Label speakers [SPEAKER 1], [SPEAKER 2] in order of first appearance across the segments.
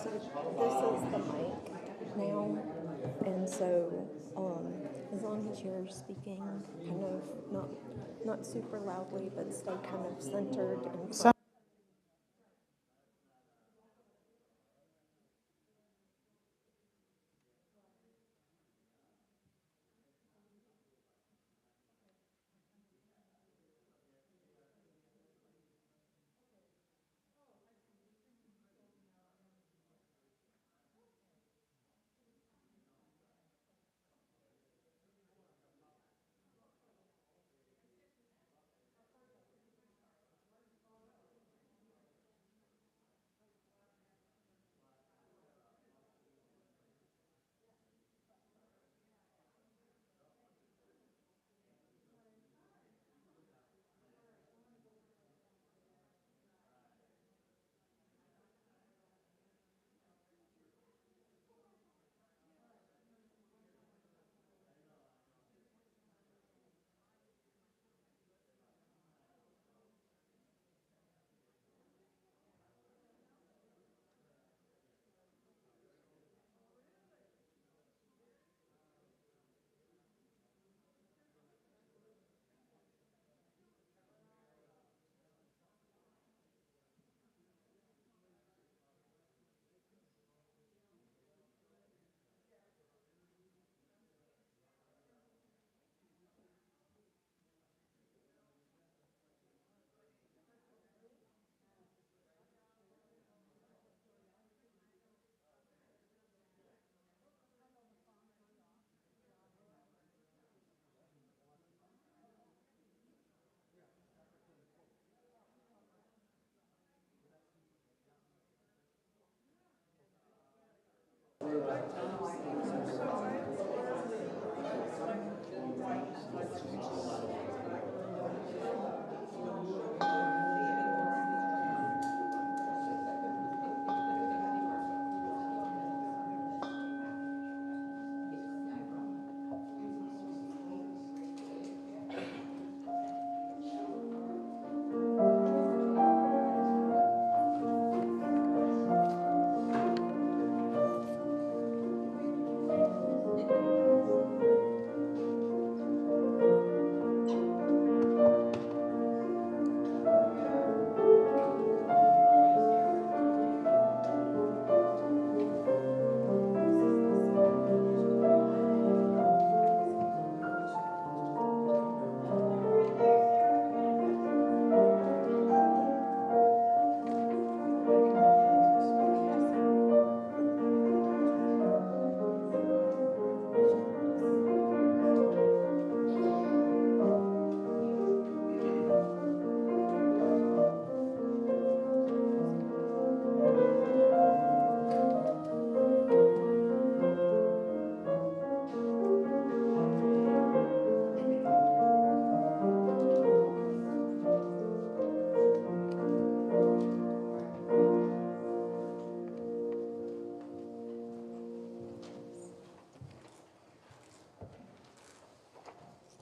[SPEAKER 1] So this is the mic now, and so as long as you're speaking kind of not super loudly, but stay kind of centered and front.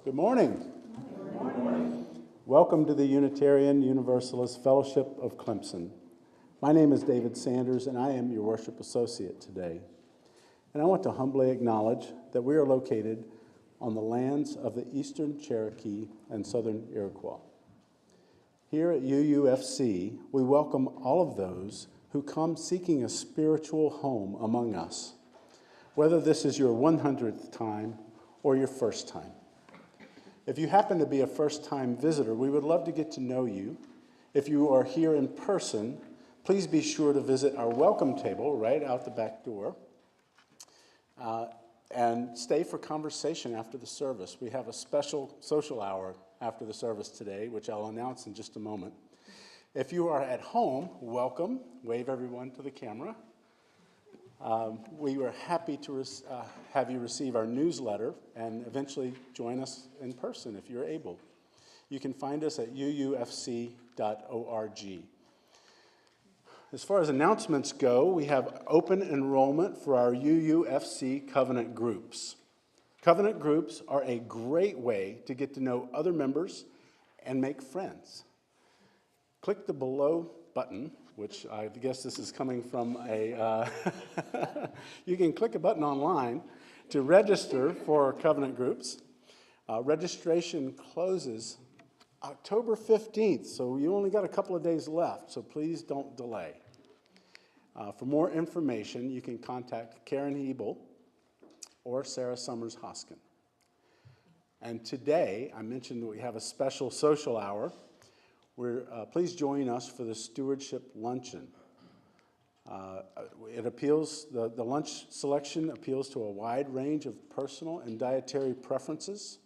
[SPEAKER 2] Good morning. Good morning. Welcome to the Unitarian Universalist Fellowship of Clemson. My name is David Sanders, and I am your worship associate today. And I want to humbly acknowledge that we are located on the lands of the Eastern Cherokee and Southern Iroquois. Here at UUFC, we welcome all of those who come seeking a spiritual home among us, whether this is your 100th time or your first time. If you happen to be a first-time visitor, we would love to get to know you. If you are here in person, please be sure to visit our welcome table right out the back door and stay for conversation after the service. We have a special social hour after the service today, which I'll announce in just a moment. If you are at home, welcome. Wave everyone to the camera. We were happy to have you receive our newsletter and eventually join us in person if you're able. You can find us at uufc.org. As far as announcements go, we have open enrollment for our UUFC Covenant groups. Covenant groups are a great way to get to know other members and make friends. Click the below button which I guess this is coming from a, you can click a button online to register for covenant groups. Registration closes October 15th, so you only got a couple of days left, so please don't delay. For more information, you can contact Karen Hiebel or Sarah Summers Hoskin. And today, I mentioned that we have a special social hour. Please join us for the Stewardship Luncheon. The lunch selection appeals to a wide range of personal and dietary preferences.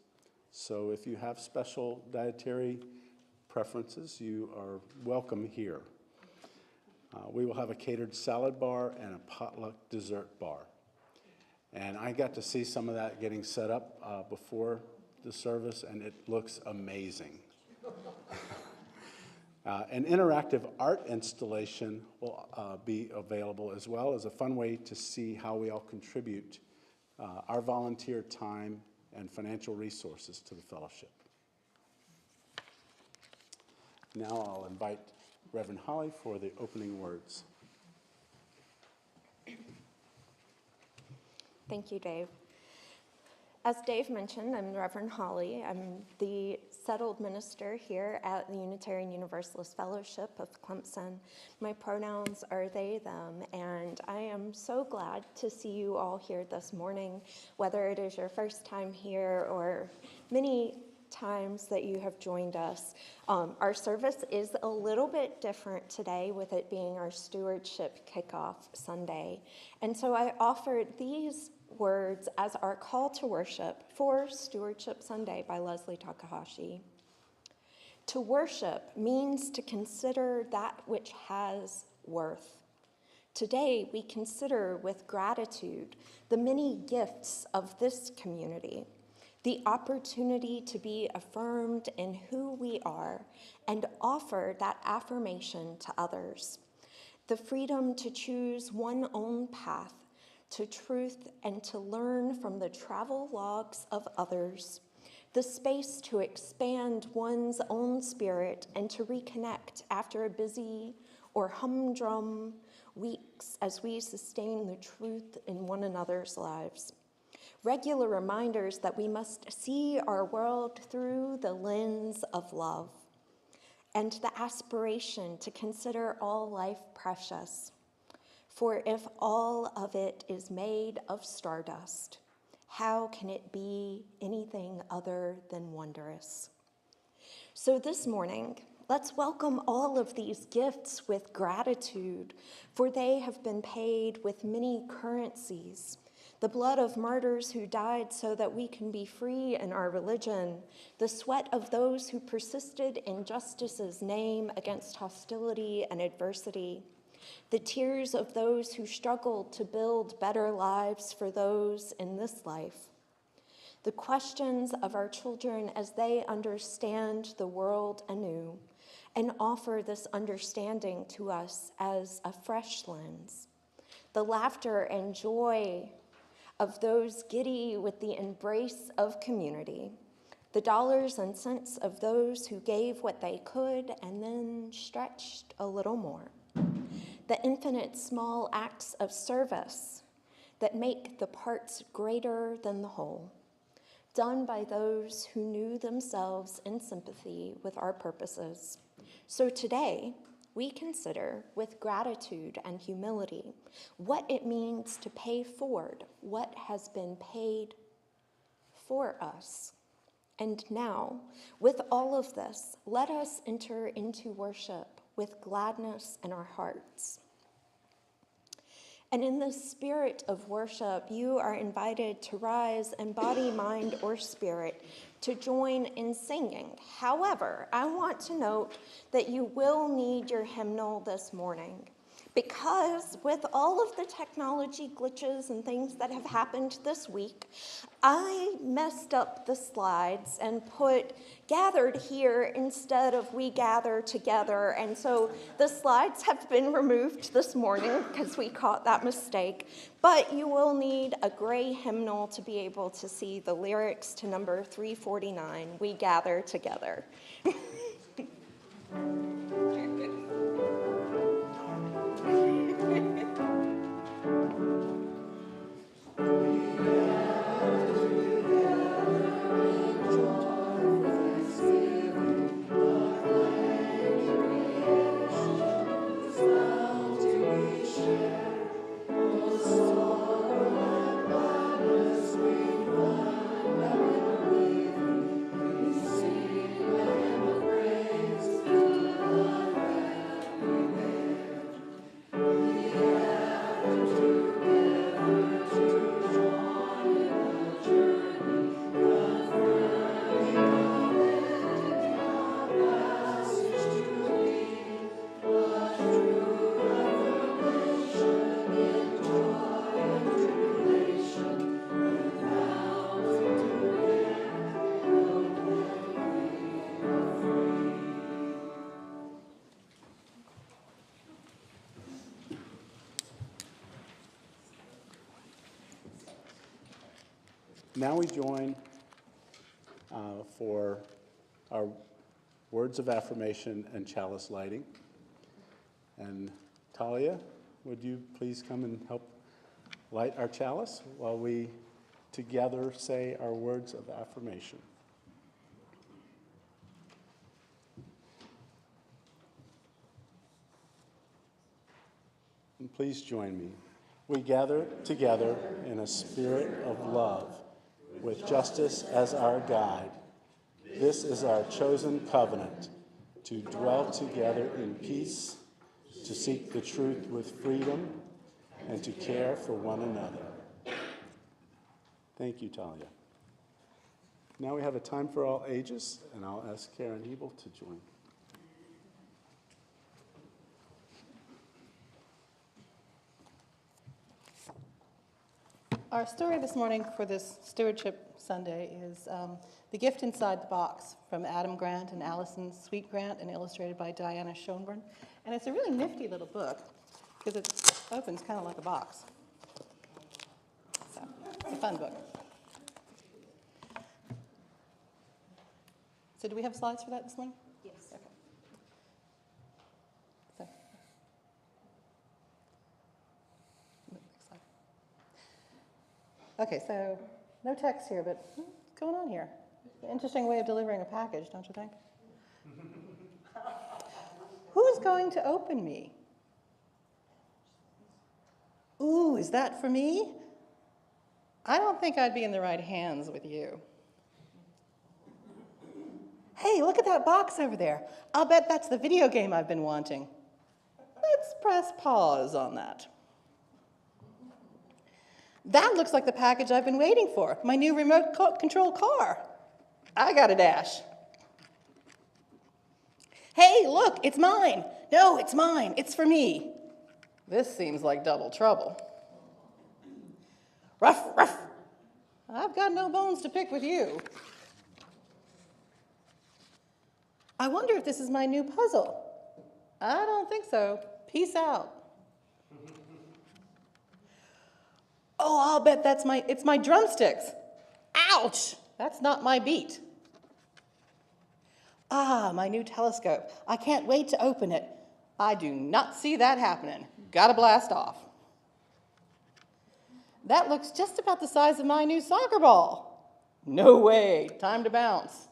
[SPEAKER 2] So if you have special dietary preferences, you are welcome here. We will have a catered salad bar and a potluck dessert bar. And I got to see some of that getting set up before the service, and it looks amazing. An interactive art installation will be available, as well as a fun way to see how we all contribute our volunteer time and financial resources to the fellowship. Now I'll invite Reverend Holly for the opening words.
[SPEAKER 1] Thank you, Dave. As Dave mentioned, I'm Reverend Holly. I'm the settled minister here at the Unitarian Universalist Fellowship of Clemson. My pronouns are they, them, and I am so glad to see you all here this morning, whether it is your first time here or many times that you have joined us. Our service is a little bit different today, with it being our Stewardship Kickoff Sunday. And so I offered these words as our call to worship for Stewardship Sunday by Leslie Takahashi. To worship means to consider that which has worth. Today, we consider with gratitude the many gifts of this community, the opportunity to be affirmed in who we are and offer that affirmation to others, the freedom to choose one's own path to truth and to learn from the travel logs of others, the space to expand one's own spirit and to reconnect after a busy or humdrum weeks as we sustain the truth in one another's lives. Regular reminders that we must see our world through the lens of love, and the aspiration to consider all life precious. For if all of it is made of stardust, how can it be anything other than wondrous? So this morning, let's welcome all of these gifts with gratitude, for they have been paid with many currencies. The blood of martyrs who died so that we can be free in our religion, the sweat of those who persisted in justice's name against hostility and adversity, the tears of those who struggled to build better lives for those in this life, the questions of our children as they understand the world anew and offer this understanding to us as a fresh lens, the laughter and joy of those giddy with the embrace of community, the dollars and cents of those who gave what they could and then stretched a little more, the infinite small acts of service that make the parts greater than the whole, done by those who knew themselves in sympathy with our purposes. So today, we consider with gratitude and humility what it means to pay forward what has been paid for us. And now, with all of this, let us enter into worship with gladness in our hearts. And in the spirit of worship, you are invited to rise in body, mind, or spirit to join in singing. However, I want to note that you will need your hymnal this morning, because with all of the technology glitches and things that have happened this week, I messed up the slides and put gathered here instead of we gather together. And so the slides have been removed this morning because we caught that mistake. But you will need a gray hymnal to be able to see the lyrics to number 349, We Gather Together.
[SPEAKER 2] Now we join for our words of affirmation and chalice lighting. And Talia, would you please come and help light our chalice while we together say our words of affirmation. And please join me. We gather together in a spirit of love, with justice as our guide. This is our chosen covenant, to dwell together in peace, to seek the truth with freedom, and to care for one another. Thank you, Talia. Now we have a time for all ages, and I'll ask Karen Hiebel to join.
[SPEAKER 3] Our story this morning for this Stewardship Sunday is The Gift Inside the Box from Adam Grant and Allison Sweet Grant and illustrated by Diana Schoenborn. And it's a really nifty little book because it opens kind of like a box. So it's a fun book. So do we have slides for that this morning? Yes. Okay. So. Next slide. Okay, so no text here, but what's going on here? Interesting way of delivering a package, don't you think? Who's going to open me? Ooh, is that for me? I don't think I'd be in the right hands with you. Hey, look at that box over there. I'll bet that's the video game I've been wanting. Let's press pause on that. That looks like the package I've been waiting for, my new remote control car. I got a dash. Hey, look, it's mine. No, it's mine. It's for me. This seems like double trouble. Ruff, ruff. I've got no bones to pick with you. I wonder if this is my new puzzle. I don't think so. Peace out. Oh, I'll bet it's my drumsticks. Ouch, that's not my beat. Ah, my new telescope. I can't wait to open it. I do not see that happening. Gotta blast off. That looks just about the size of my new soccer ball. No way, time to bounce.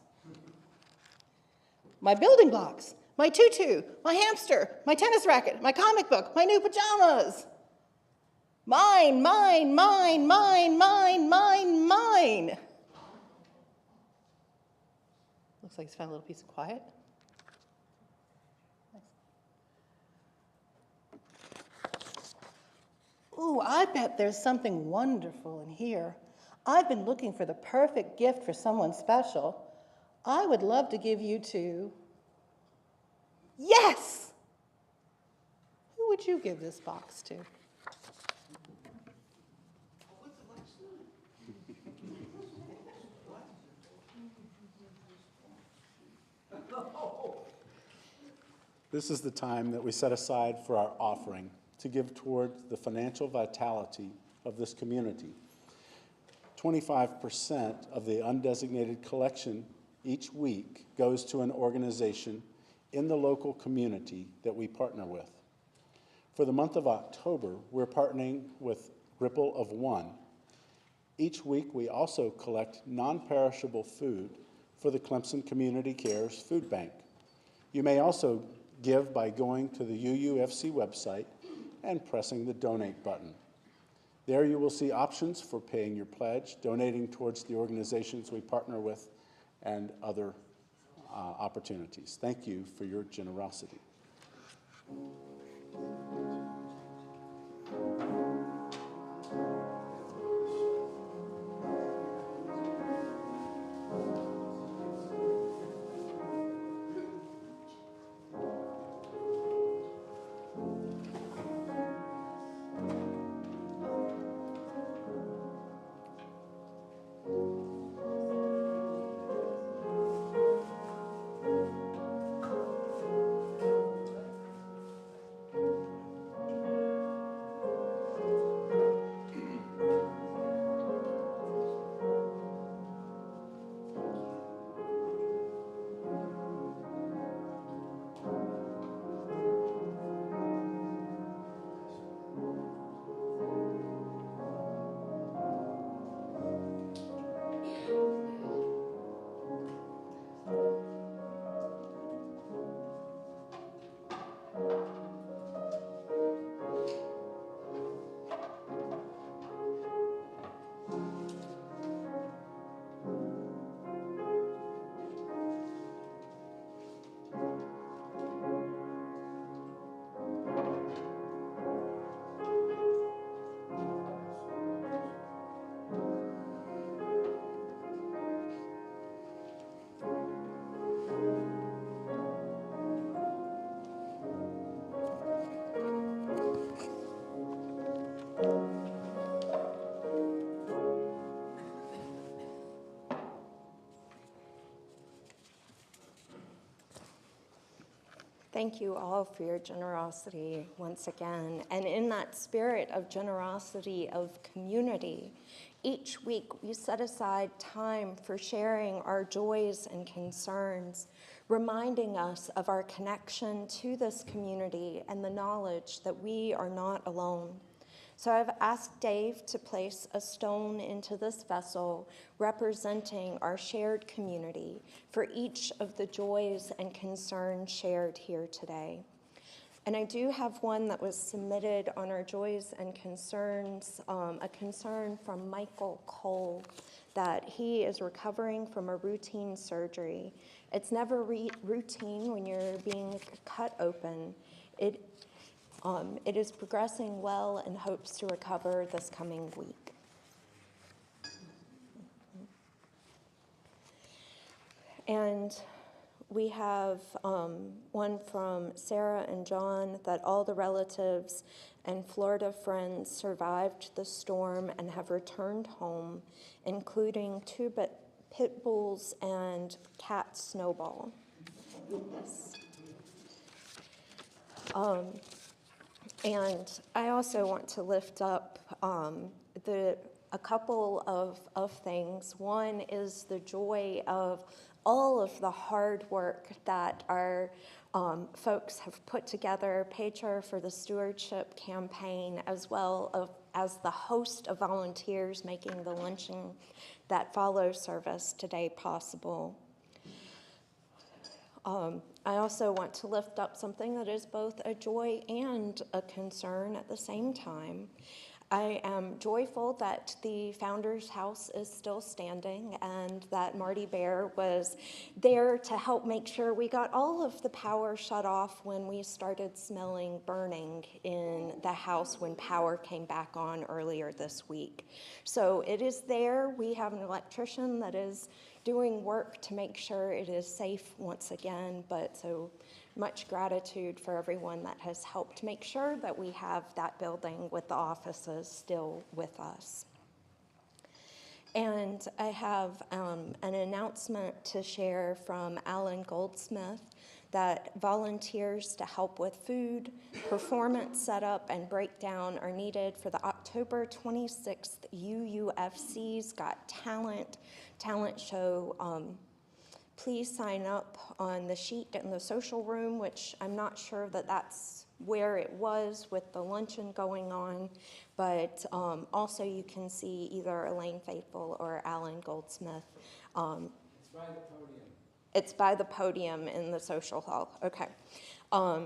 [SPEAKER 3] My building blocks, my tutu, my hamster, my tennis racket, my comic book, my new pajamas. Mine, mine, mine, mine, mine, mine, mine. Looks like he's found a little piece of quiet. Nice. Ooh, I bet there's something wonderful in here. I've been looking for the perfect gift for someone special. I would love to give you to... Yes! Who would you give this box to?
[SPEAKER 2] This is the time that we set aside for our offering to give toward the financial vitality of this community. 25% of the undesignated collection each week goes to an organization in the local community that we partner with. For the month of October, we're partnering with Ripple of One. Each week, we also collect non-perishable food for the Clemson Community Cares Food Bank. You may also give by going to the UUFC website and pressing the donate button. There you will see options for paying your pledge, donating towards the organizations we partner with, and other opportunities. Thank you for your generosity.
[SPEAKER 1] Thank you all for your generosity once again. And in that spirit of generosity, of community, each week we set aside time for sharing our joys and concerns, reminding us of our connection to this community and the knowledge that we are not alone. So I've asked Dave to place a stone into this vessel representing our shared community for each of the joys and concerns shared here today. And I do have one that was submitted on our joys and concerns, a concern from Michael Cole, that he is recovering from a routine surgery. It's never routine when you're being cut open. It is progressing well and hopes to recover this coming week. And we have one from Sarah and John, that all the relatives and Florida friends survived the storm and have returned home, including 2 pit bulls and cat Snowball. Yes. And I also want to lift up a couple of things. One is the joy of all of the hard work that our folks have put together, Patriot for the Stewardship Campaign, as well as the host of volunteers making the luncheon that follows service today possible. I also want to lift up something that is both a joy and a concern at the same time. I am joyful that the Founder's House is still standing and that Marty Bear was there to help make sure we got all of the power shut off when we started smelling burning in the house when power came back on earlier this week. So it is there. We have an electrician that is doing work to make sure it is safe once again, but so much gratitude for everyone that has helped make sure that we have that building with the offices still with us. And I have an announcement to share from Alan Goldsmith that volunteers to help with food, performance setup, and breakdown are needed for the October 26th UUFC's Got Talent show. Please sign up on the sheet in the social room, which I'm not sure that that's where it was with the luncheon going on, but also you can see either Elaine Faithful or Alan Goldsmith.
[SPEAKER 4] It's by the podium.
[SPEAKER 1] It's by the podium in the social hall. Okay.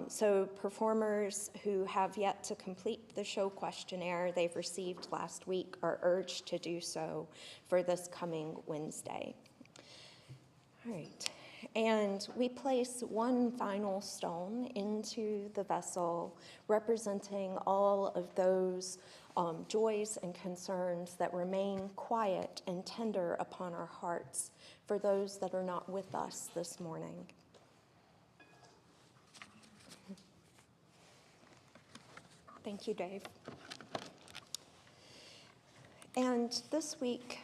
[SPEAKER 1] So performers who have yet to complete the show questionnaire they've received last week are urged to do so for this coming Wednesday. All right. And we place one final stone into the vessel representing all of those joys and concerns that remain quiet and tender upon our hearts for those that are not with us this morning. Thank you, Dave. And this week,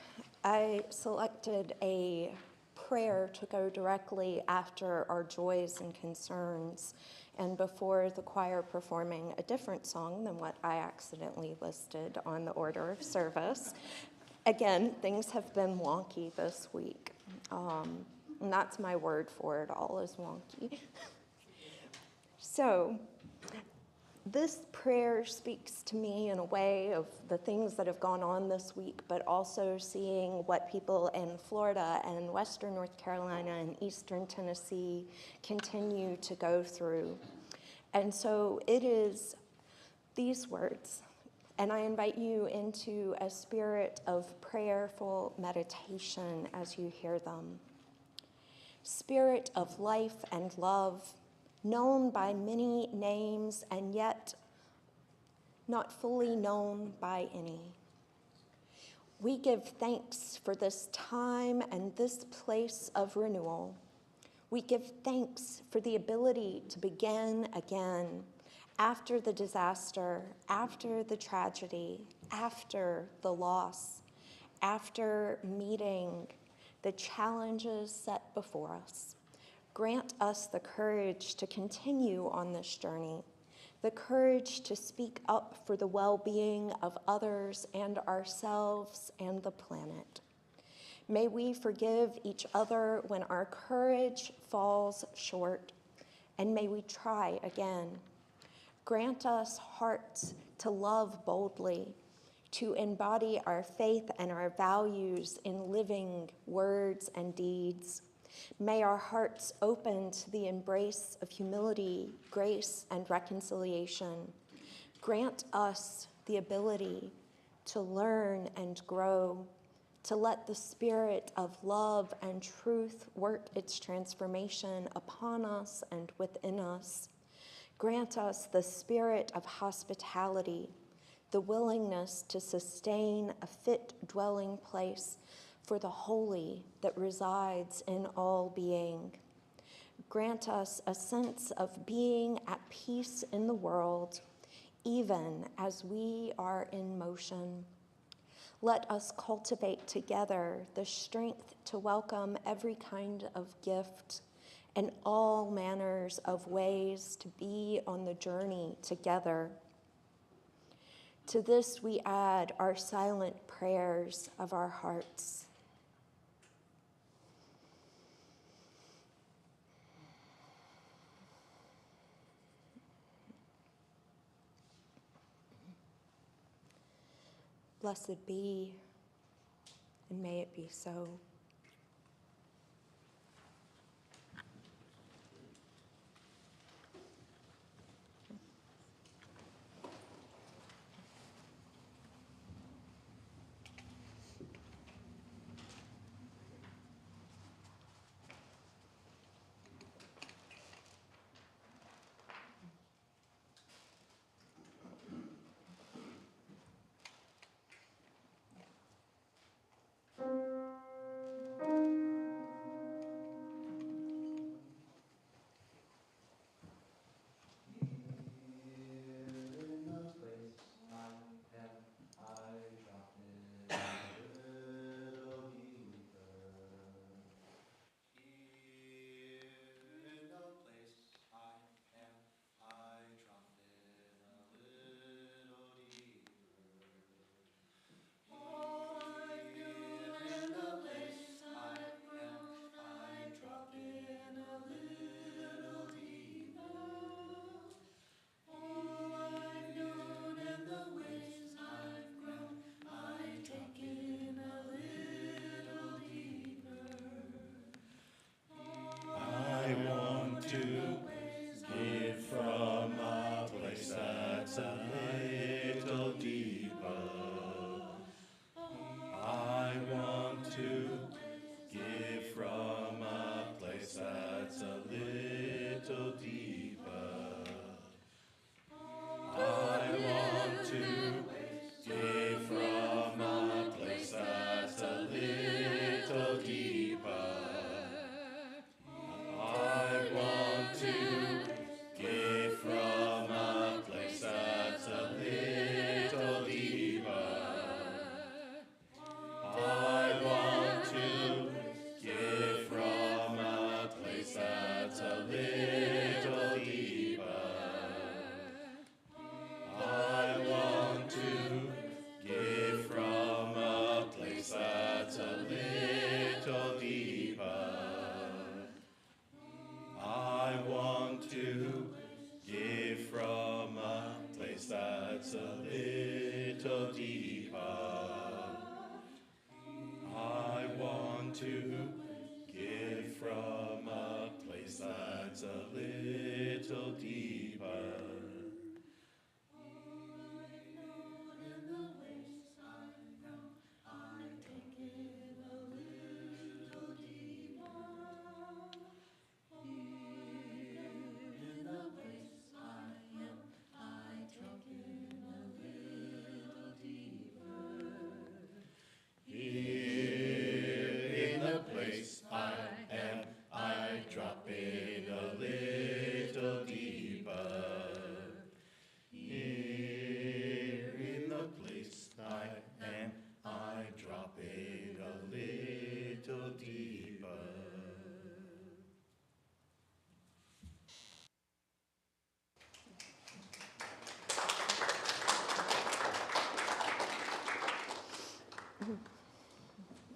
[SPEAKER 1] I selected a prayer to go directly after our joys and concerns and before the choir performing a different song than what I accidentally listed on the order of service. Again, things have been wonky this week, and that's my word for it, all is wonky. So, this prayer speaks to me in a way of the things that have gone on this week, but also seeing what people in Florida and Western North Carolina and Eastern Tennessee continue to go through. And so it is these words, and I invite you into a spirit of prayerful meditation as you hear them. Spirit of life and love, known by many names and yet not fully known by any. We give thanks for this time and this place of renewal. We give thanks for the ability to begin again after the disaster, after the tragedy, after the loss, after meeting the challenges set before us. Grant us the courage to continue on this journey, the courage to speak up for the well-being of others and ourselves and the planet. May we forgive each other when our courage falls short, and may we try again. Grant us hearts to love boldly, to embody our faith and our values in living words and deeds. May our hearts open to the embrace of humility, grace, and reconciliation. Grant us the ability to learn and grow, to let the spirit of love and truth work its transformation upon us and within us. Grant us the spirit of hospitality, the willingness to sustain a fit dwelling place for the holy that resides in all being. Grant us a sense of being at peace in the world, even as we are in motion. Let us cultivate together the strength to welcome every kind of gift and all manners of ways to be on the journey together. To this we add our silent prayers of our hearts. Blessed be, and may it be so.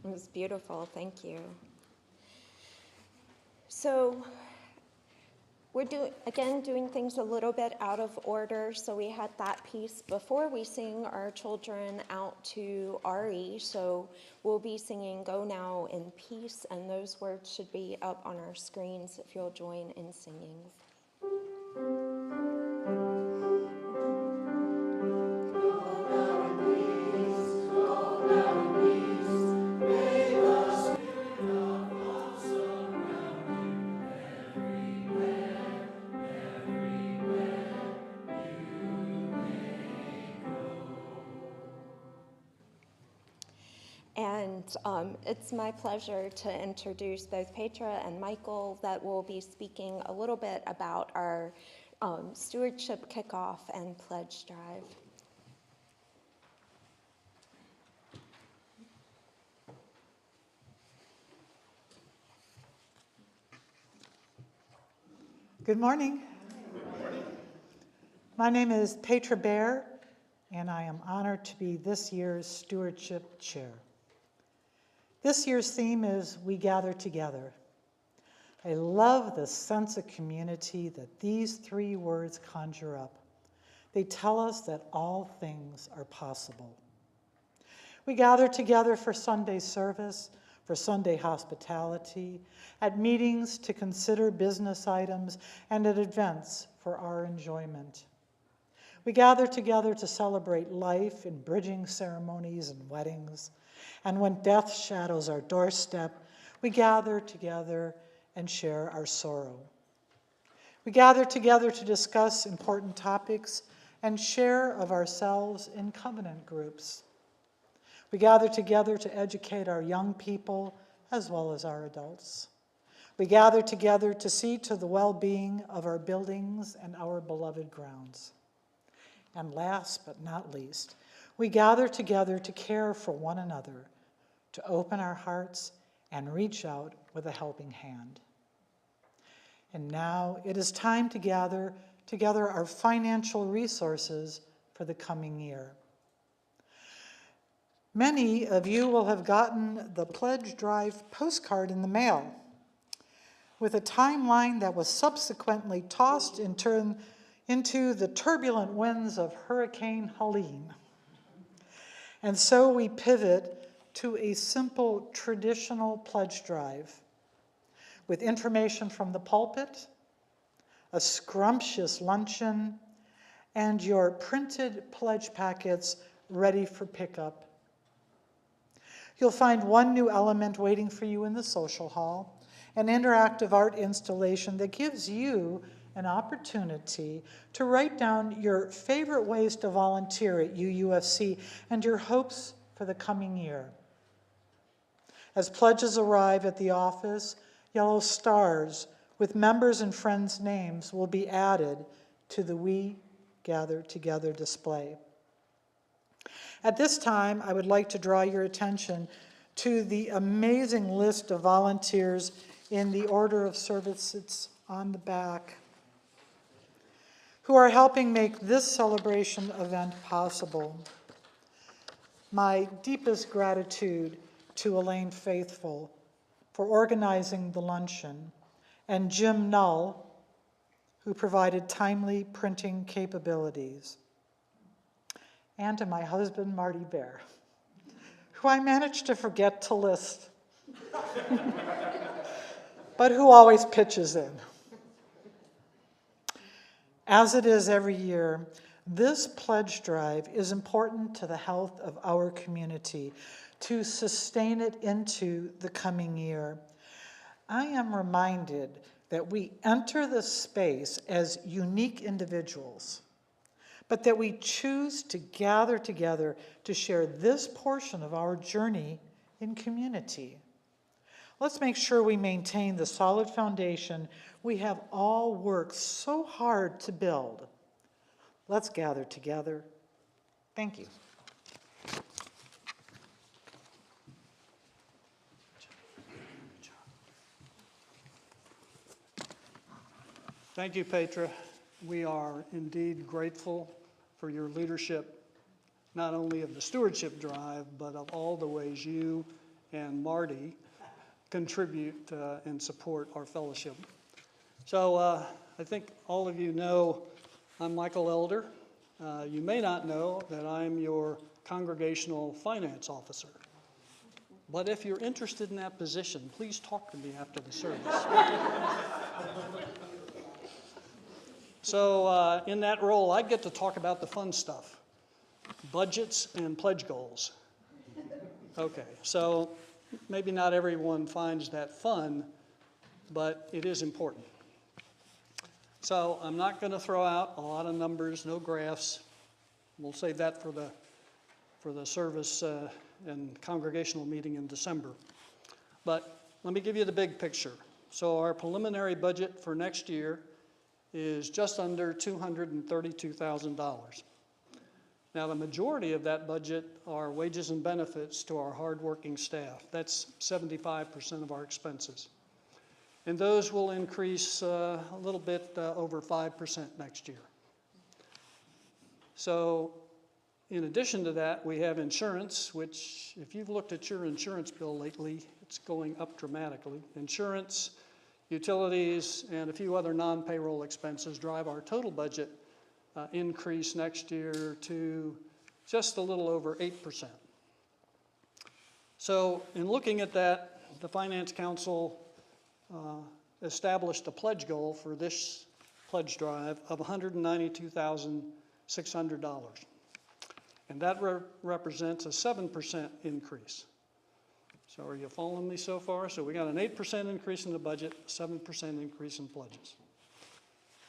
[SPEAKER 1] It was beautiful, thank you. So we're doing things a little bit out of order. So we had that piece before we sing our children out to Ari. So we'll be singing Go Now in Peace, and those words should be up on our screens if you'll join in singing. And it's my pleasure to introduce both Petra and Michael that will be speaking a little bit about our stewardship kickoff and pledge drive.
[SPEAKER 5] Good morning. My name is Petra Baer, and I am honored to be this year's stewardship chair. This year's theme is We Gather Together. I love the sense of community that these three words conjure up. They tell us that all things are possible. We gather together for Sunday service, for Sunday hospitality, at meetings to consider business items, and at events for our enjoyment. We gather together to celebrate life in bridging ceremonies and weddings. And when death shadows our doorstep, we gather together and share our sorrow. We gather together to discuss important topics and share of ourselves in covenant groups. We gather together to educate our young people as well as our adults. We gather together to see to the well-being of our buildings and our beloved grounds. And last but not least, we gather together to care for one another, to open our hearts and reach out with a helping hand. And now it is time to gather together our financial resources for the coming year. Many of you will have gotten the pledge drive postcard in the mail with a timeline that was subsequently tossed into the turbulent winds of Hurricane Helene. And so we pivot to a simple traditional pledge drive with information from the pulpit, a scrumptious luncheon, and your printed pledge packets ready for pickup. You'll find one new element waiting for you in the social hall, an interactive art installation that gives you an opportunity to write down your favorite ways to volunteer at UUFC and your hopes for the coming year. As pledges arrive at the office, yellow stars with members' and friends' names will be added to the We Gather Together display. At this time, I would like to draw your attention to the amazing list of volunteers in the order of service that's on the back, who are helping make this celebration event possible. My deepest gratitude to Elaine Faithful for organizing the luncheon, and Jim Null, who provided timely printing capabilities, and to my husband, Marty Bear, who I managed to forget to list, but who always pitches in. As it is every year, this pledge drive is important to the health of our community, to sustain it into the coming year. I am reminded that we enter this space as unique individuals, but that we choose to gather together to share this portion of our journey in community. Let's make sure we maintain the solid foundation we have all worked so hard to build. Let's gather together. Thank you.
[SPEAKER 6] Thank you, Petra. We are indeed grateful for your leadership, not only of the stewardship drive, but of all the ways you and Marty contribute and support our fellowship. So I think all of you know I'm Michael Elder. You may not know that I'm your congregational finance officer. But if you're interested in that position, please talk to me after the service. So in that role, I get to talk about the fun stuff, budgets and pledge goals. Okay, so maybe not everyone finds that fun, but it is important. So I'm not going to throw out a lot of numbers, no graphs. We'll save that for the service and congregational meeting in December. But let me give you the big picture. So our preliminary budget for next year is just under $232,000. Now the majority of that budget are wages and benefits to our hardworking staff. That's 75% of our expenses. And those will increase a little bit over 5% next year. So in addition to that, we have insurance, which if you've looked at your insurance bill lately, it's going up dramatically. Insurance, utilities, and a few other non-payroll expenses drive our total budget increase next year to just a little over 8%. So in looking at that, the Finance Council established a pledge goal for this pledge drive of $192,600. And that represents a 7% increase. So are you following me so far? So we got an 8% increase in the budget, 7% increase in pledges.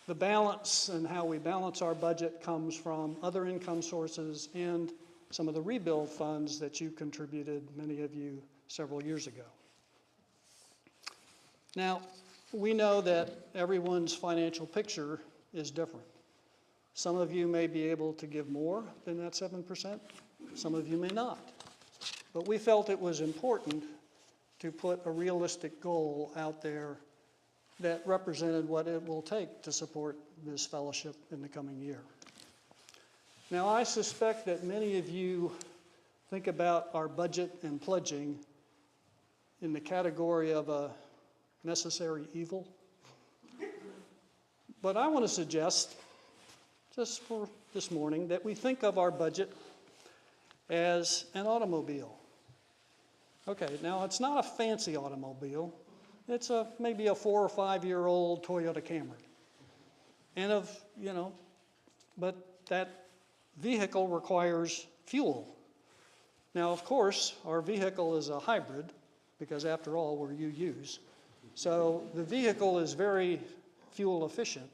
[SPEAKER 6] The balance and how we balance our budget comes from other income sources and some of the rebuild funds that you contributed, many of you, several years ago. Now, we know that everyone's financial picture is different. Some of you may be able to give more than that 7%. Some of you may not. But we felt it was important to put a realistic goal out there that represented what it will take to support this fellowship in the coming year. Now, I suspect that many of you think about our budget and pledging in the category of a necessary evil. But I want to suggest, just for this morning, that we think of our budget as an automobile. Okay, now it's not a fancy automobile. It's maybe a 4 or 5 year old Toyota Camry. And but that vehicle requires fuel. Now, of course, our vehicle is a hybrid because after all, we're UUs. So the vehicle is very fuel efficient.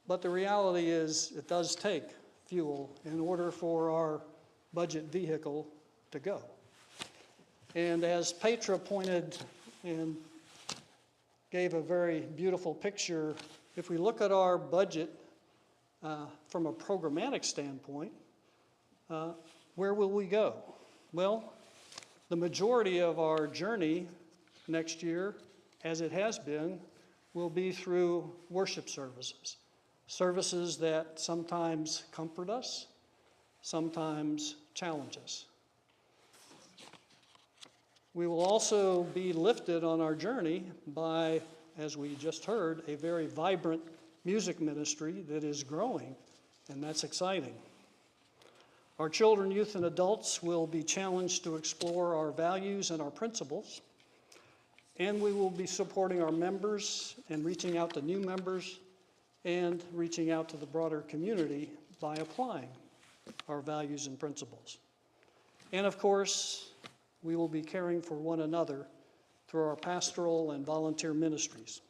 [SPEAKER 6] But the reality is it does take fuel in order for our budget vehicle to go. And as Petra pointed and gave a very beautiful picture, if we look at our budget from a programmatic standpoint, where will we go? Well, the majority of our journey next year, as it has been, will be through worship services. Services that sometimes comfort us, sometimes challenge us. We will also be lifted on our journey by, as we just heard, a very vibrant music ministry that is growing, and that's exciting. Our children, youth, and adults will be challenged to explore our values and our principles, and we will be supporting our members and reaching out to new members and reaching out to the broader community by applying our values and principles. And of course, we will be caring for one another through our pastoral and volunteer ministries.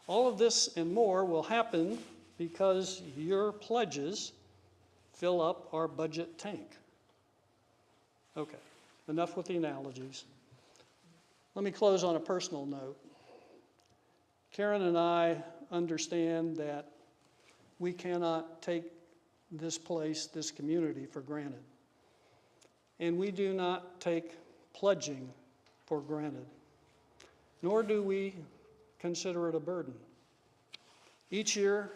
[SPEAKER 6] All of this and more will happen because your pledges fill up our budget tank. Okay, enough with the analogies. Let me close on a personal note. Karen and I understand that we cannot take this place, this community, for granted. And we do not take pledging for granted, nor do we consider it a burden. Each year,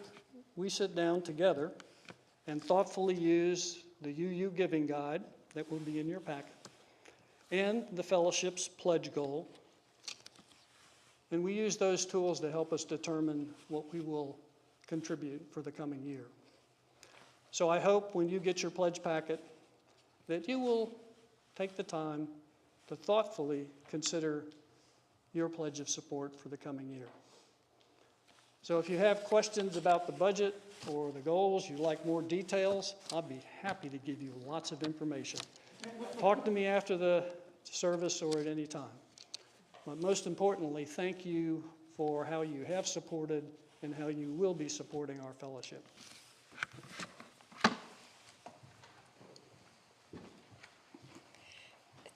[SPEAKER 6] we sit down together and thoughtfully use the UU Giving Guide that will be in your packet and the fellowship's pledge goal. And we use those tools to help us determine what we will contribute for the coming year. So I hope when you get your pledge packet that you will take the time to thoughtfully consider your pledge of support for the coming year. So if you have questions about the budget or the goals, you'd like more details, I'll be happy to give you lots of information. Talk to me after the service or at any time. But most importantly, thank you for how you have supported and how you will be supporting our fellowship.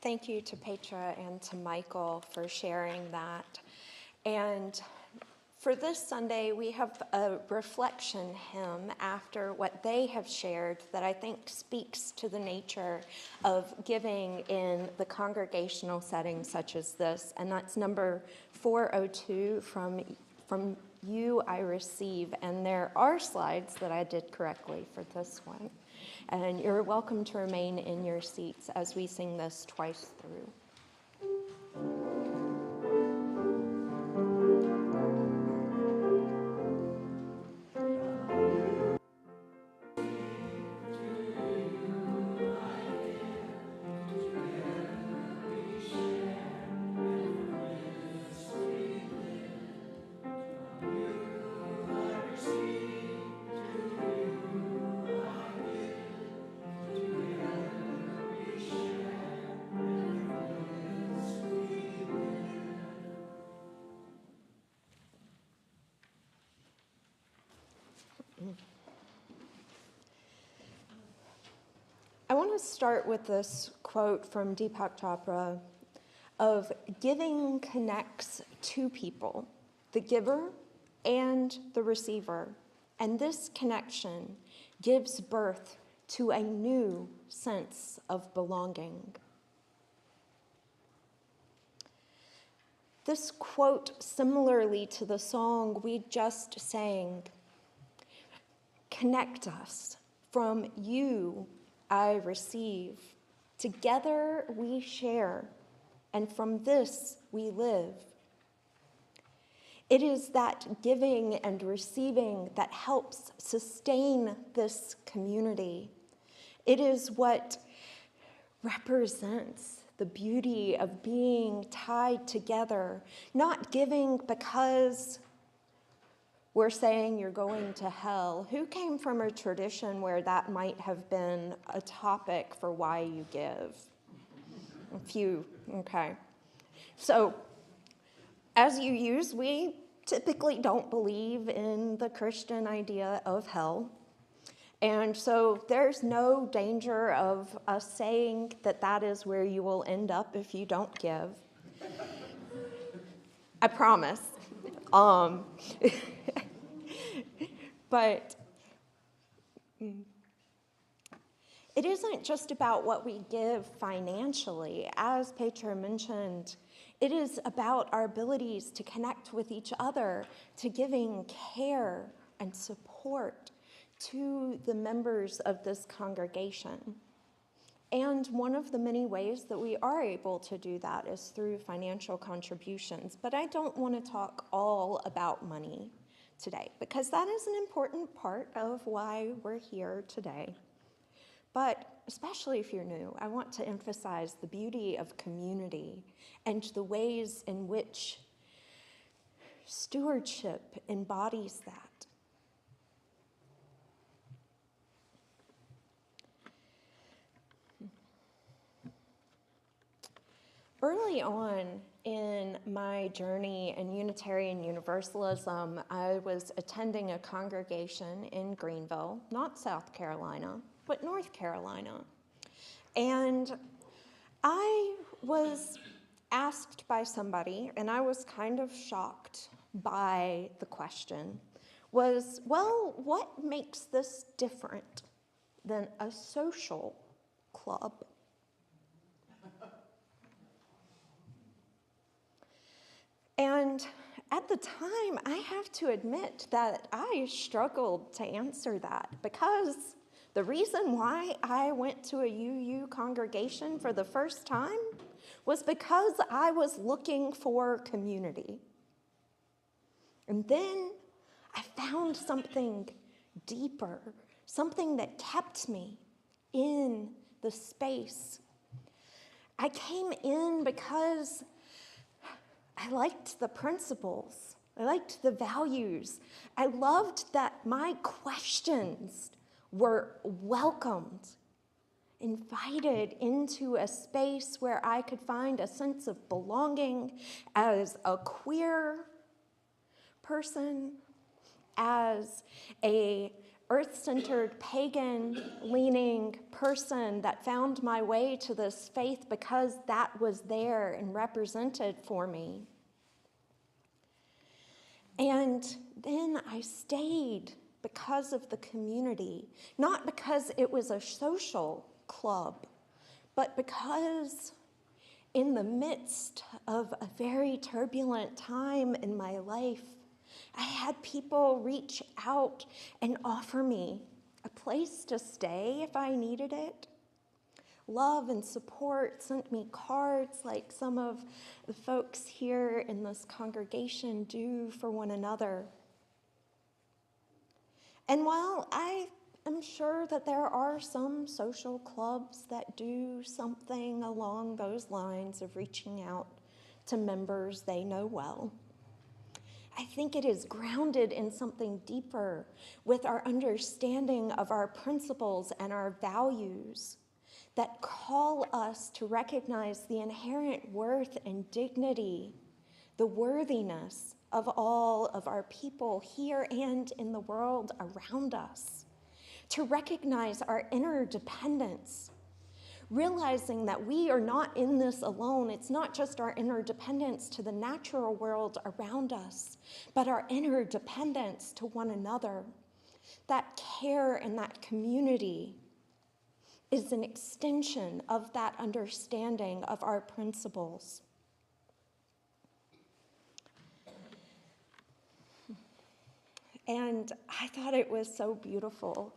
[SPEAKER 1] Thank you to Petra and to Michael for sharing that. And for this Sunday, we have a reflection hymn after what they have shared that I think speaks to the nature of giving in the congregational setting such as this. And that's number 402 from You I Receive. And there are slides that I did correctly for this one. And you're welcome to remain in your seats as we sing this twice through. I want to start with this quote from Deepak Chopra of giving connects two people, the giver and the receiver, and this connection gives birth to a new sense of belonging. This quote, similarly to the song we just sang, connect us. From you I receive. Together we share, and from this we live. It is that giving and receiving that helps sustain this community. It is what represents the beauty of being tied together, not giving because we're saying you're going to hell. Who came from a tradition where that might have been a topic for why you give? A few, okay. So, as you use, we typically don't believe in the Christian idea of hell. And so there's no danger of us saying that that is where you will end up if you don't give. I promise. But it isn't just about what we give financially. As Petra mentioned, it is about our abilities to connect with each other, to giving care and support to the members of this congregation. And one of the many ways that we are able to do that is through financial contributions. But I don't want to talk all about money today, because that is an important part of why we're here today. But especially if you're new, I want to emphasize the beauty of community and the ways in which stewardship embodies that. Early on in my journey in Unitarian Universalism, I was attending a congregation in Greenville, not South Carolina, but North Carolina. And I was asked by somebody, and I was kind of shocked by the question, was, well, what makes this different than a social club? And at the time, I have to admit that I struggled to answer that, because the reason why I went to a UU congregation for the first time was because I was looking for community. And then I found something deeper, something that kept me in the space. I came in because I liked the principles. I liked the values. I loved that my questions were welcomed, invited into a space where I could find a sense of belonging as a queer person, as a earth-centered, pagan-leaning person that found my way to this faith because that was there and represented for me. And then I stayed because of the community, not because it was a social club, but because in the midst of a very turbulent time in my life, I had people reach out and offer me a place to stay if I needed it. Love and support, sent me cards like some of the folks here in this congregation do for one another. And while I am sure that there are some social clubs that do something along those lines of reaching out to members they know well, I think it is grounded in something deeper with our understanding of our principles and our values that call us to recognize the inherent worth and dignity, the worthiness of all of our people here and in the world around us, to recognize our interdependence, realizing that we are not in this alone. It's not just our interdependence to the natural world around us, but our interdependence to one another. That care and that community is an extension of that understanding of our principles. And I thought it was so beautiful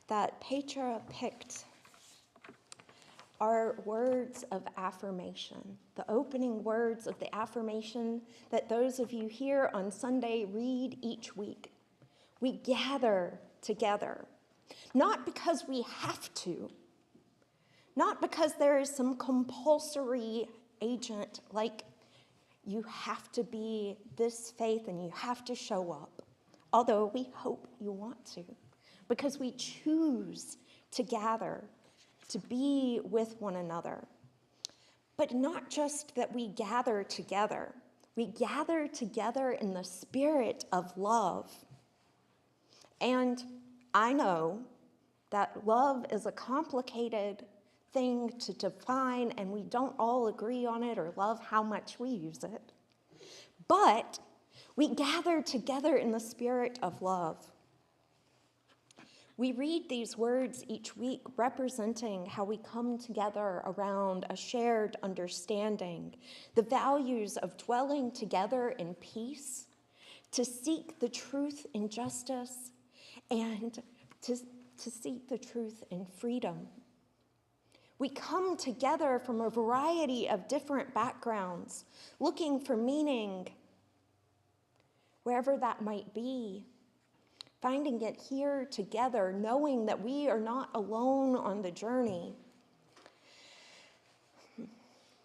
[SPEAKER 1] that Petra picked our words of affirmation, the opening words of the affirmation that those of you here on Sunday read each week. We gather together, not because we have to, not because there is some compulsory agent like you have to be this faith and you have to show up, although we hope you want to, because we choose to gather, to be with one another. But not just that we gather together in the spirit of love. And I know that love is a complicated thing to define, and we don't all agree on it or love how much we use it. But we gather together in the spirit of love. We read these words each week representing how we come together around a shared understanding, the values of dwelling together in peace, to seek the truth in justice, and to seek the truth in freedom. We come together from a variety of different backgrounds, looking for meaning wherever that might be, finding it here together, knowing that we are not alone on the journey.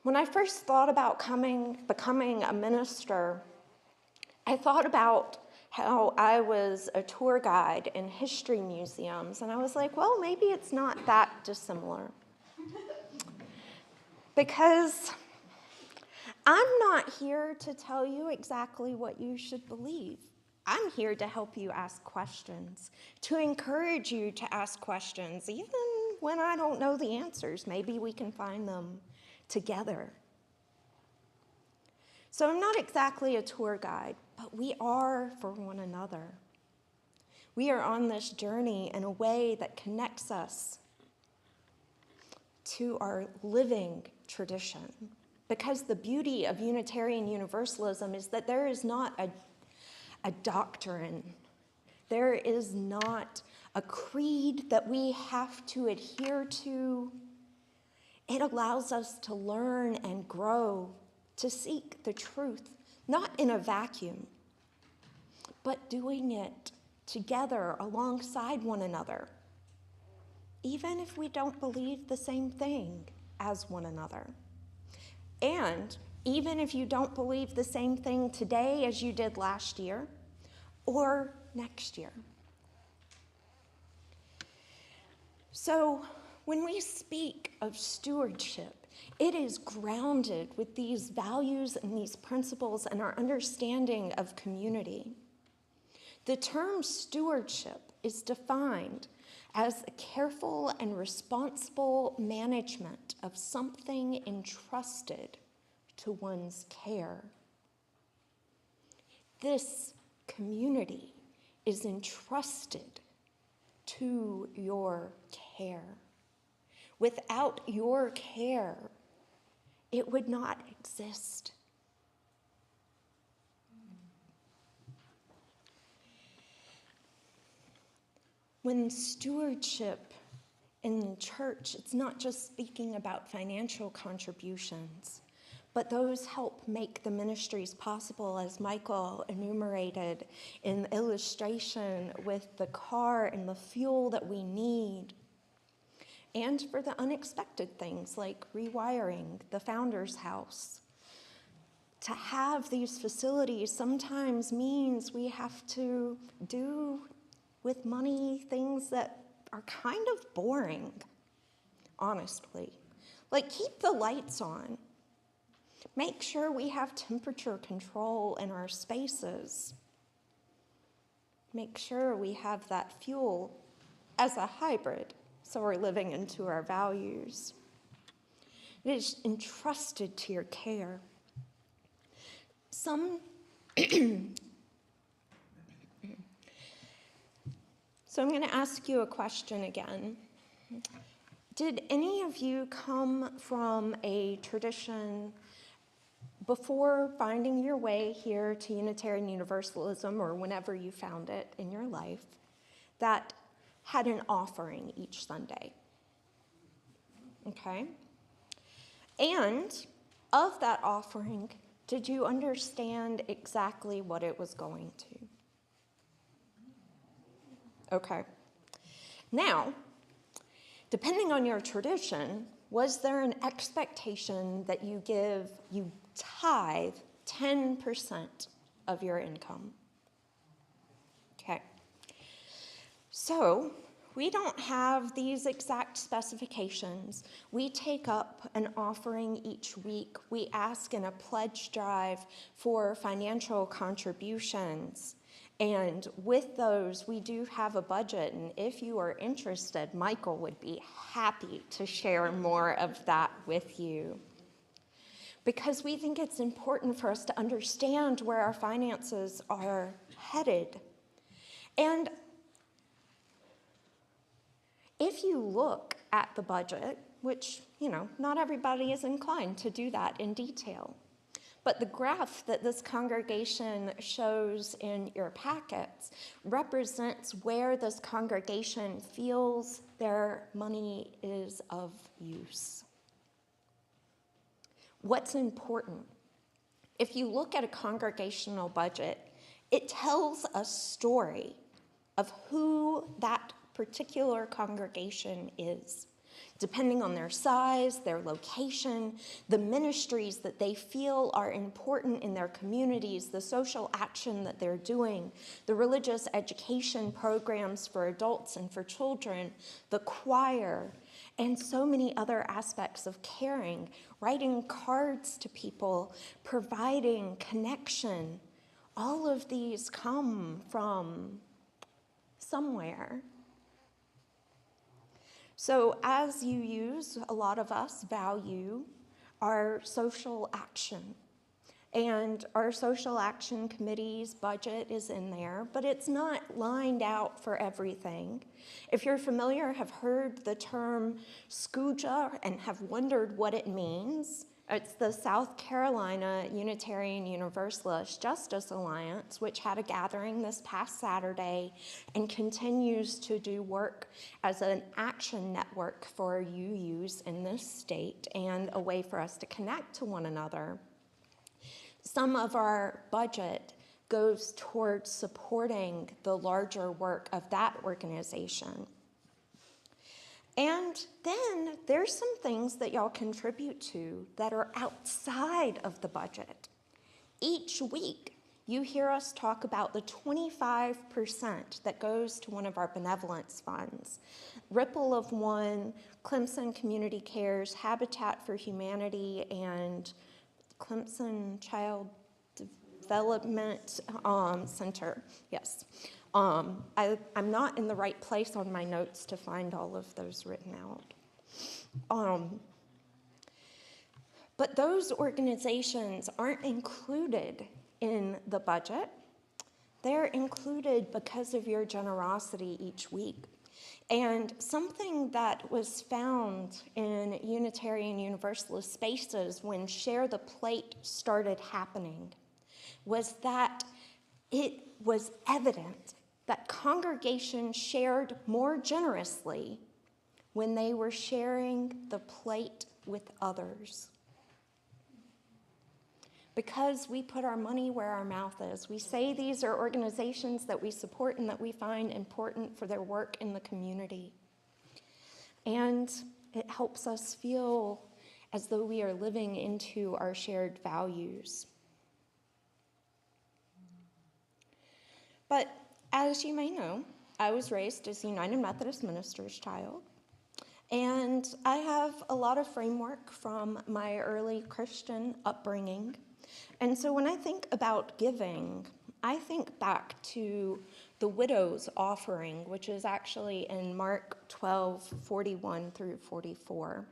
[SPEAKER 1] When I first thought about becoming a minister, I thought about how I was a tour guide in history museums, and I was like, well, maybe it's not that dissimilar. Because I'm not here to tell you exactly what you should believe. I'm here to help you ask questions, to encourage you to ask questions, even when I don't know the answers. Maybe we can find them together. So I'm not exactly a tour guide, but we are for one another. We are on this journey in a way that connects us to our living tradition. Because the beauty of Unitarian Universalism is that there is not a doctrine. There is not a creed that we have to adhere to. It allows us to learn and grow, to seek the truth, not in a vacuum, but doing it together alongside one another, even if we don't believe the same thing as one another. And even if you don't believe the same thing today as you did last year or next year. So when we speak of stewardship, it is grounded with these values and these principles and our understanding of community. The term stewardship is defined as a careful and responsible management of something entrusted to one's care. This community is entrusted to your care. Without your care, it would not exist. When stewardship in church, it's not just speaking about financial contributions, but those help make the ministries possible, as Michael enumerated in illustration with the car and the fuel that we need. And for the unexpected things like rewiring the founder's house. To have these facilities sometimes means we have to do with money things that are kind of boring, honestly. Like keep the lights on. Make sure we have temperature control in our spaces. Make sure we have that fuel as a hybrid, so we're living into our values. It is entrusted to your care. So I'm going to ask you a question again. Did any of you come from a tradition before finding your way here to Unitarian Universalism, or whenever you found it in your life, that had an offering each Sunday? Okay? And of that offering, did you understand exactly what it was going to? Okay. Now, depending on your tradition, was there an expectation that you tithe 10% of your income? Okay. So, we don't have these exact specifications. We take up an offering each week. We ask in a pledge drive for financial contributions. And with those, we do have a budget. And if you are interested, Michael would be happy to share more of that with you. Because we think it's important for us to understand where our finances are headed. And if you look at the budget, which, not everybody is inclined to do that in detail, but the graph that this congregation shows in your packets represents where this congregation feels their money is of use. What's important? If you look at a congregational budget, it tells a story of who that particular congregation is, depending on their size, their location, the ministries that they feel are important in their communities, the social action that they're doing, the religious education programs for adults and for children, the choir, and so many other aspects of caring, writing cards to people, providing connection. All of these come from somewhere. So as you use, a lot of us value our social action. And our social action committee's budget is in there, but it's not lined out for everything. If you're familiar, have heard the term SCUJA and have wondered what it means, It's the South Carolina Unitarian Universalist Justice Alliance, which had a gathering this past Saturday and continues to do work as an action network for UUs in this state and a way for us to connect to one another. Some of our budget goes towards supporting the larger work of that organization. And then there's some things that y'all contribute to that are outside of the budget. Each week, you hear us talk about the 25% that goes to one of our benevolence funds. Ripple of One, Clemson Community Cares, Habitat for Humanity, and Clemson Child Development Center, yes. I'm not in the right place on my notes to find all of those written out. But those organizations aren't included in the budget. They're included because of your generosity each week. And something that was found in Unitarian Universalist spaces when Share the Plate started happening was that it was evident that congregations shared more generously when they were sharing the plate with others. Because we put our money where our mouth is. We say these are organizations that we support and that we find important for their work in the community. And it helps us feel as though we are living into our shared values. But as you may know, I was raised as a United Methodist minister's child, and I have a lot of framework from my early Christian upbringing. And so when I think about giving, I think back to the widow's offering, which is actually in Mark 12:41 through 44.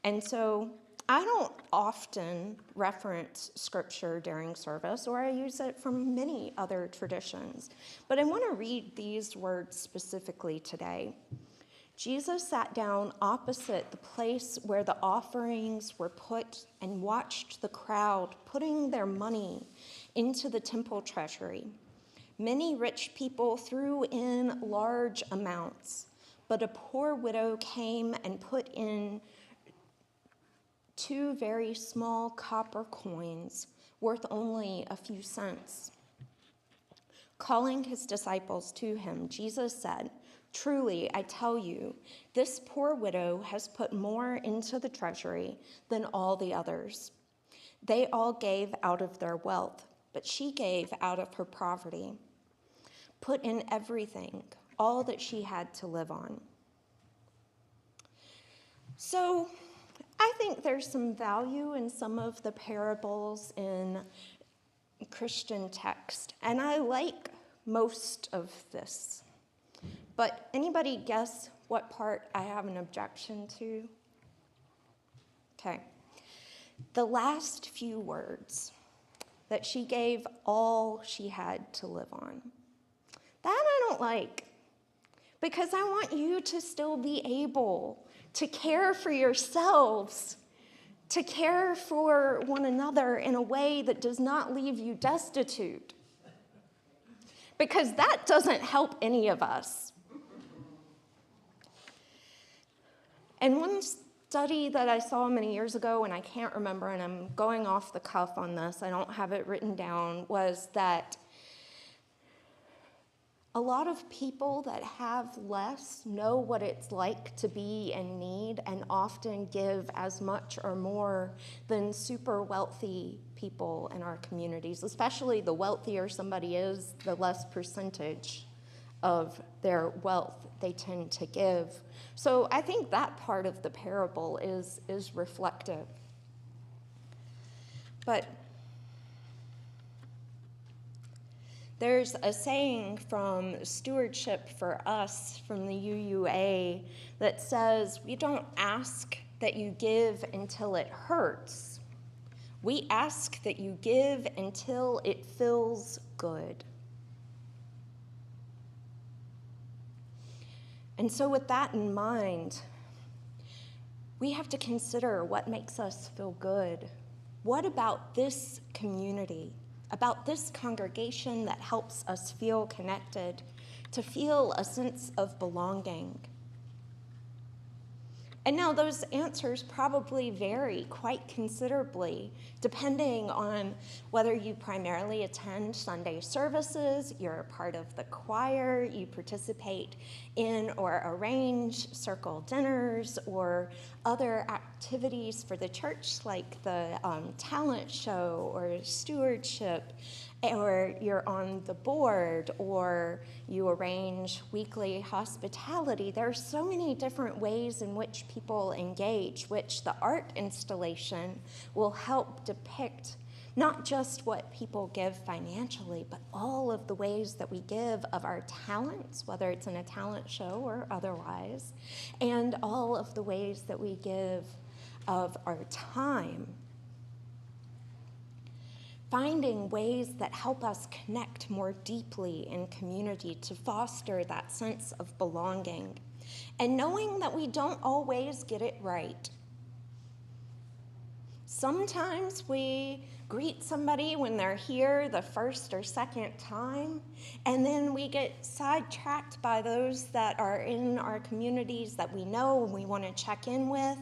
[SPEAKER 1] And so I don't often reference scripture during service, or I use it from many other traditions. But I want to read these words specifically today. Jesus sat down opposite the place where the offerings were put and watched the crowd putting their money into the temple treasury. Many rich people threw in large amounts, but a poor widow came and put in 2 very small copper coins worth only a few cents. Calling his disciples to him, Jesus said, "Truly, I tell you, this poor widow has put more into the treasury than all the others. They all gave out of their wealth, but she gave out of her poverty, put in everything, all that she had to live on." So I think there's some value in some of the parables in Christian text, and I like most of this. But anybody guess what part I have an objection to? Okay. The last few words, that she gave all she had to live on. That I don't like, because I want you to still be able to care for yourselves, to care for one another in a way that does not leave you destitute. Because that doesn't help any of us. And one study that I saw many years ago, and I can't remember, and I'm going off the cuff on this, I don't have it written down, was that a lot of people that have less know what it's like to be in need and often give as much or more than super wealthy people in our communities, especially the wealthier somebody is, the less percentage of their wealth they tend to give. So I think that part of the parable is reflective. But there's a saying from Stewardship for Us from the UUA that says, we don't ask that you give until it hurts. We ask that you give until it feels good. And so with that in mind, we have to consider what makes us feel good. What about this community, about this congregation that helps us feel connected, to feel a sense of belonging? And now those answers probably vary quite considerably, depending on whether you primarily attend Sunday services, you're a part of the choir, you participate in or arrange circle dinners or other activities for the church, like the talent show or stewardship, or you're on the board, or you arrange weekly hospitality. There are so many different ways in which people engage, which the art installation will help depict not just what people give financially, but all of the ways that we give of our talents, whether it's in a talent show or otherwise, and all of the ways that we give of our time. Finding ways that help us connect more deeply in community to foster that sense of belonging, and knowing that we don't always get it right. Sometimes we greet somebody when they're here the first or second time, and then we get sidetracked by those that are in our communities that we know and we want to check in with.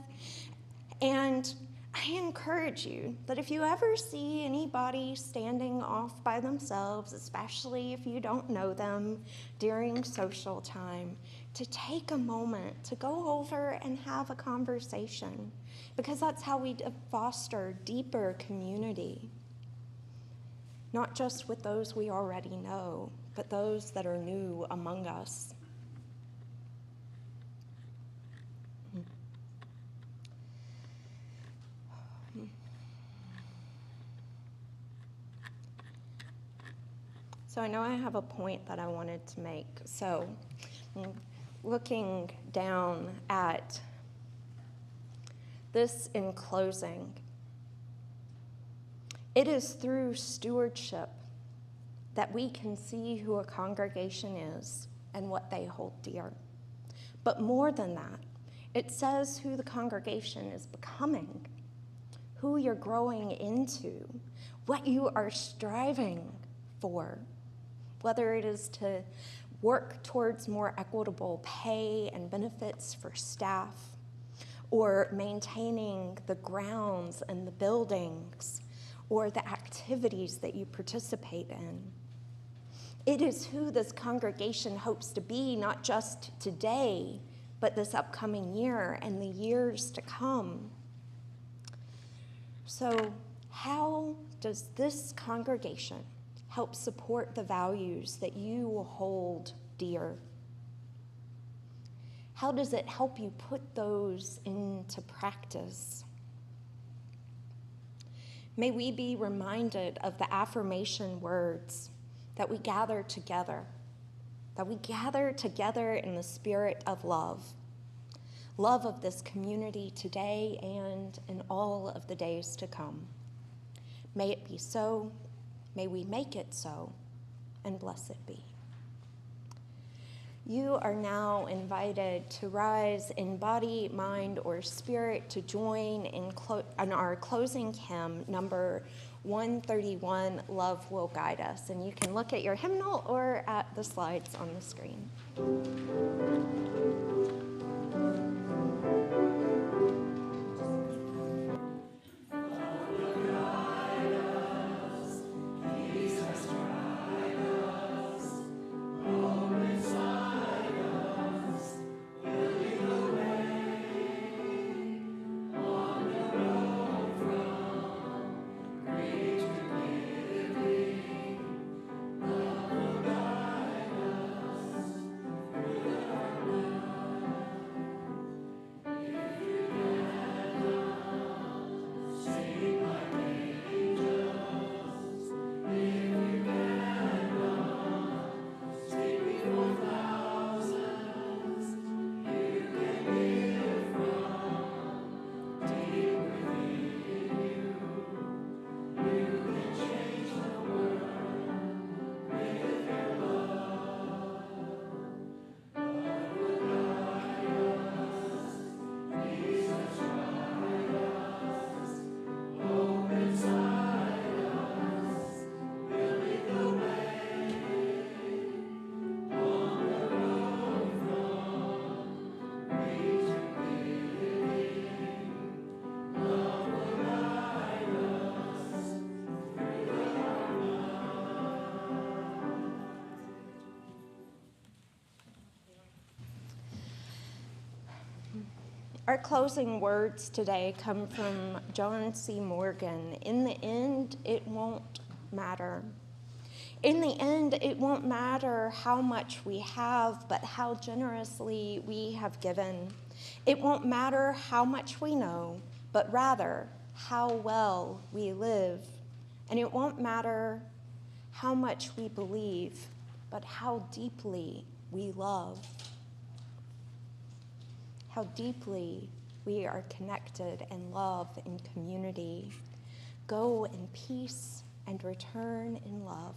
[SPEAKER 1] And I encourage you that if you ever see anybody standing off by themselves, especially if you don't know them during social time, to take a moment to go over and have a conversation, because that's how we foster deeper community, not just with those we already know, but those that are new among us. So I know I have a point that I wanted to make. So looking down at this in closing, it is through stewardship that we can see who a congregation is and what they hold dear. But more than that, it says who the congregation is becoming, who you're growing into, what you are striving for, whether it is to work towards more equitable pay and benefits for staff, or maintaining the grounds and the buildings, or the activities that you participate in. It is who this congregation hopes to be, not just today, but this upcoming year and the years to come. So how does this congregation help support the values that you hold dear? How does it help you put those into practice? May we be reminded of the affirmation words that we gather together in the spirit of love of this community today and in all of the days to come. May it be so. May we make it so, and blessed be. You are now invited to rise in body, mind, or spirit to join in our closing hymn, number 131, Love Will Guide Us. And you can look at your hymnal or at the slides on the screen. Our closing words today come from John C. Morgan. In the end, it won't matter. In the end, it won't matter how much we have, but how generously we have given. It won't matter how much we know, but rather how well we live. And it won't matter how much we believe, but how deeply we love. How deeply we are connected and love in community. Go in peace and return in love.